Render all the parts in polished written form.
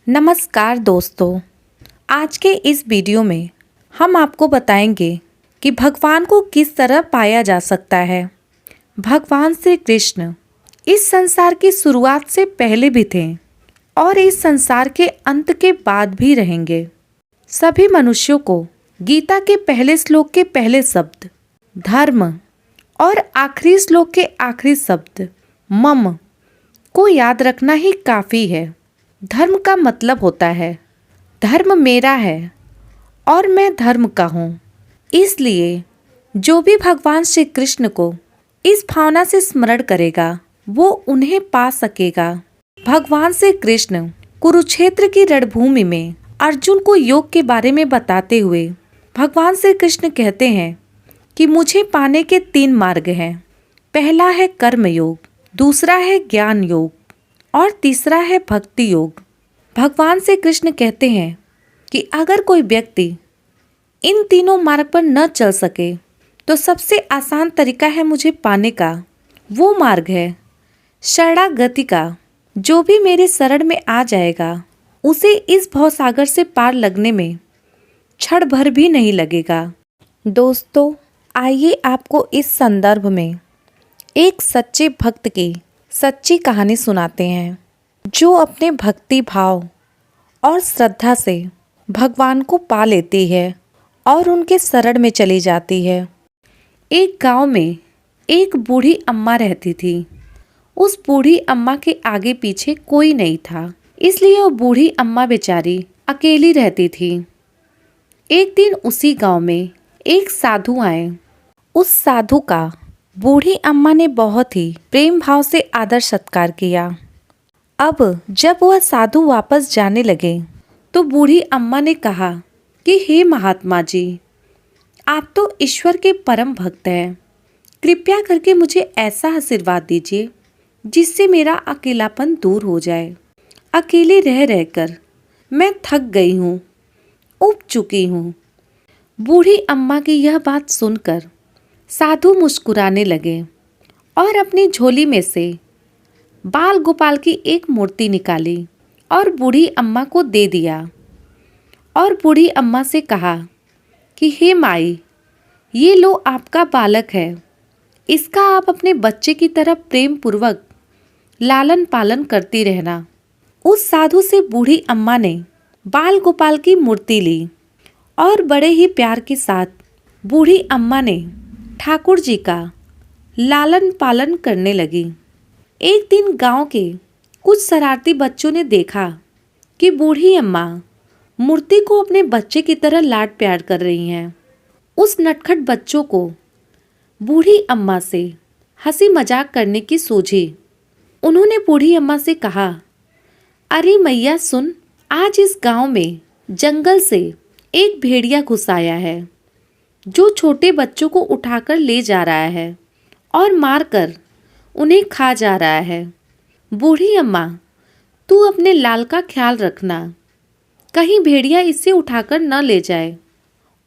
नमस्कार दोस्तों, आज के इस वीडियो में हम आपको बताएंगे कि भगवान को किस तरह पाया जा सकता है। भगवान श्री कृष्ण इस संसार की शुरुआत से पहले भी थे और इस संसार के अंत के बाद भी रहेंगे। सभी मनुष्यों को गीता के पहले श्लोक के पहले शब्द धर्म और आखिरी श्लोक के आखिरी शब्द मम को याद रखना ही काफ़ी है। धर्म का मतलब होता है धर्म मेरा है और मैं धर्म का हूँ। इसलिए जो भी भगवान श्री कृष्ण को इस भावना से स्मरण करेगा वो उन्हें पा सकेगा। भगवान श्री कृष्ण कुरुक्षेत्र की रणभूमि में अर्जुन को योग के बारे में बताते हुए भगवान श्री कृष्ण कहते हैं कि मुझे पाने के 3 मार्ग हैं। पहला है कर्म योग, दूसरा है ज्ञान योग और तीसरा है भक्ति योग। भगवान श्री कृष्ण कहते हैं कि अगर कोई व्यक्ति इन तीनों मार्ग पर न चल सके तो सबसे आसान तरीका है मुझे पाने का। वो मार्ग है शरणागति का। जो भी मेरे शरण में आ जाएगा उसे इस भवसागर से पार लगने में क्षण भर भी नहीं लगेगा। दोस्तों, आइए आपको इस संदर्भ में एक सच्चे भक्त की सच्ची कहानी सुनाते हैं जो अपने भक्ति भाव और श्रद्धा से भगवान को पा लेती है और उनके शरण में चली जाती है। एक गांव में एक बूढ़ी अम्मा रहती थी। उस बूढ़ी अम्मा के आगे पीछे कोई नहीं था, इसलिए वो बूढ़ी अम्मा बेचारी अकेली रहती थी। एक दिन उसी गांव में एक साधु आए। उस साधु का बूढ़ी अम्मा ने बहुत ही प्रेम भाव से आदर सत्कार किया। अब जब वह साधु वापस जाने लगे तो बूढ़ी अम्मा ने कहा कि हे महात्मा जी, आप तो ईश्वर के परम भक्त हैं। कृपया करके मुझे ऐसा आशीर्वाद दीजिए जिससे मेरा अकेलापन दूर हो जाए। अकेले रह रहकर मैं थक गई हूँ, ऊब चुकी हूँ। बूढ़ी अम्मा की यह बात सुनकर साधु मुस्कुराने लगे और अपनी झोली में से बाल गोपाल की एक मूर्ति निकाली और बूढ़ी अम्मा को दे दिया और बूढ़ी अम्मा से कहा कि हे माई, ये लो आपका बालक है। इसका आप अपने बच्चे की तरह प्रेम पूर्वक लालन पालन करती रहना। उस साधु से बूढ़ी अम्मा ने बाल गोपाल की मूर्ति ली और बड़े ही प्यार के साथ बूढ़ी अम्मा ने ठाकुर जी का लालन पालन करने लगी। एक दिन गांव के कुछ शरारती बच्चों ने देखा कि बूढ़ी अम्मा मूर्ति को अपने बच्चे की तरह लाड प्यार कर रही हैं। उस नटखट बच्चों को बूढ़ी अम्मा से हंसी मजाक करने की सूझी। उन्होंने बूढ़ी अम्मा से कहा, अरे मैया सुन, आज इस गांव में जंगल से एक भेड़िया घुस आया है जो छोटे बच्चों को उठाकर ले जा रहा है और मारकर उन्हें खा जा रहा है। बूढ़ी अम्मा, तू अपने लाल का ख्याल रखना, कहीं भेड़िया इसे उठाकर न ले जाए।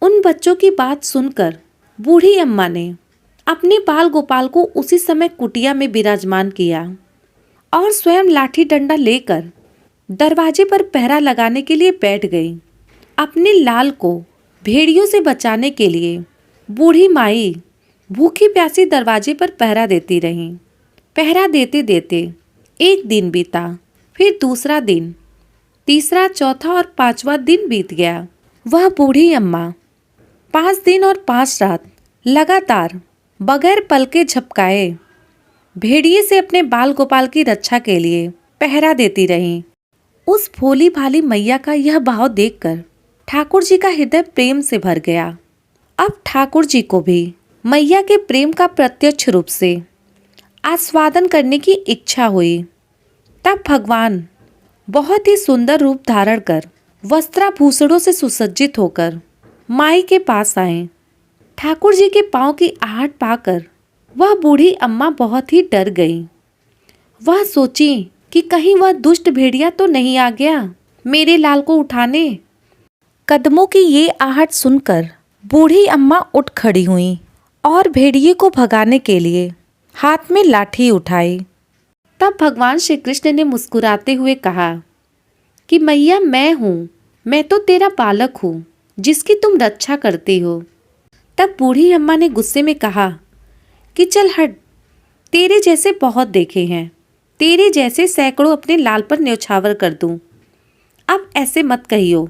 उन बच्चों की बात सुनकर बूढ़ी अम्मा ने अपने बाल गोपाल को उसी समय कुटिया में विराजमान किया और स्वयं लाठी डंडा लेकर दरवाजे पर पहरा लगाने के लिए बैठ गई। अपने लाल को भेड़ियों से बचाने के लिए बूढ़ी माई भूखी प्यासी दरवाजे पर पहरा देती रही। पहरा देते देते एक दिन बीता, फिर दूसरा दिन, तीसरा, चौथा और 5वां दिन बीत गया। वह बूढ़ी अम्मा 5 दिन और 5 रात लगातार बगैर पलके झपकाए भेड़िए से अपने बाल गोपाल की रक्षा के लिए पहरा देती रही। उस भोली भाली मैया का यह भाव देखकर ठाकुर जी का हृदय प्रेम से भर गया। अब ठाकुर जी को भी मैया के प्रेम का प्रत्यक्ष रूप से आस्वादन करने की इच्छा हुई। तब भगवान बहुत ही सुंदर रूप धारण कर वस्त्राभूषणों से सुसज्जित होकर माई के पास आए। ठाकुर जी के पांव की आहट पाकर वह बूढ़ी अम्मा बहुत ही डर गई। वह सोची कि कहीं वह दुष्ट भेड़िया तो नहीं आ गया मेरे लाल को उठाने। कदमों की ये आहट सुनकर बूढ़ी अम्मा उठ खड़ी हुई और भेड़िए को भगाने के लिए हाथ में लाठी उठाई। तब भगवान श्री कृष्ण ने मुस्कुराते हुए कहा कि मैया मैं तो तेरा बालक हूँ जिसकी तुम रक्षा करती हो। तब बूढ़ी अम्मा ने गुस्से में कहा कि चल हट, तेरे जैसे बहुत देखे हैं, तेरे जैसे सैकड़ों अपने लाल पर न्यौछावर कर दूं। अब ऐसे मत कहियो,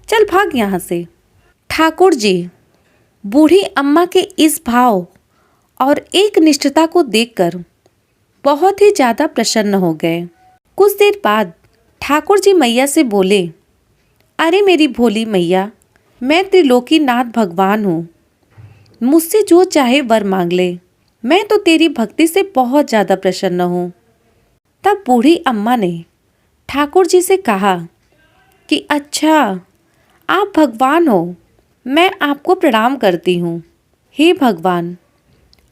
चल भाग यहाँ से। ठाकुर जी बूढ़ी अम्मा के इस भाव और एक निष्ठता को देखकर बहुत ही ज़्यादा प्रसन्न हो गए। कुछ देर बाद ठाकुर जी मैया से बोले, अरे मेरी भोली मैया, मैं त्रिलोकीनाथ भगवान हूँ, मुझसे जो चाहे वर मांग ले, मैं तो तेरी भक्ति से बहुत ज़्यादा प्रसन्न हूँ। तब बूढ़ी अम्मा ने ठाकुर जी से कहा कि अच्छा, आप भगवान हो, मैं आपको प्रणाम करती हूँ। हे भगवान,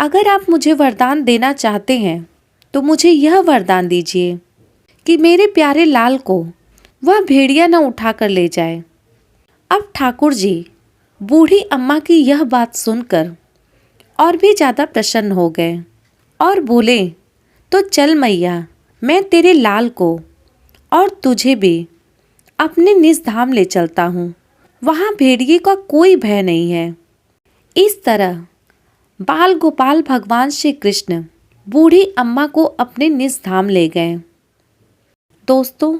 अगर आप मुझे वरदान देना चाहते हैं तो मुझे यह वरदान दीजिए कि मेरे प्यारे लाल को वह भेड़िया न उठा कर ले जाए। अब ठाकुर जी बूढ़ी अम्मा की यह बात सुनकर और भी ज़्यादा प्रसन्न हो गए और बोले, तो चल मैया, मैं तेरे लाल को और तुझे भी अपने निज धाम ले चलता हूँ, वहाँ भेड़िए का कोई भय नहीं है। इस तरह बाल गोपाल भगवान श्री कृष्ण बूढ़ी अम्मा को अपने निज धाम ले गए। दोस्तों,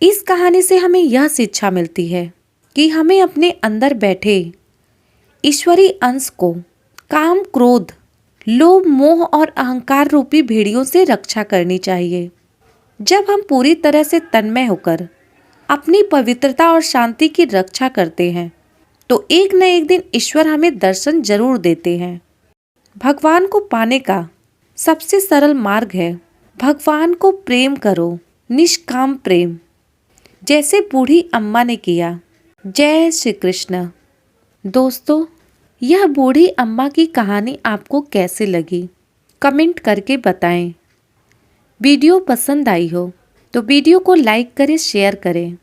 इस कहानी से हमें यह शिक्षा मिलती है कि हमें अपने अंदर बैठे ईश्वरी अंश को काम, क्रोध, लोभ, मोह और अहंकार रूपी भेड़ियों से रक्षा करनी चाहिए। जब हम पूरी तरह से तन्मय होकर अपनी पवित्रता और शांति की रक्षा करते हैं तो एक न एक दिन ईश्वर हमें दर्शन जरूर देते हैं। भगवान को पाने का सबसे सरल मार्ग है भगवान को प्रेम करो, निष्काम प्रेम, जैसे बूढ़ी अम्मा ने किया। जय श्री कृष्ण। दोस्तों, यह बूढ़ी अम्मा की कहानी आपको कैसे लगी कमेंट करके बताएं। वीडियो पसंद आई हो तो वीडियो को लाइक करें, शेयर करें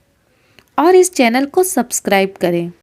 और इस चैनल को सब्सक्राइब करें।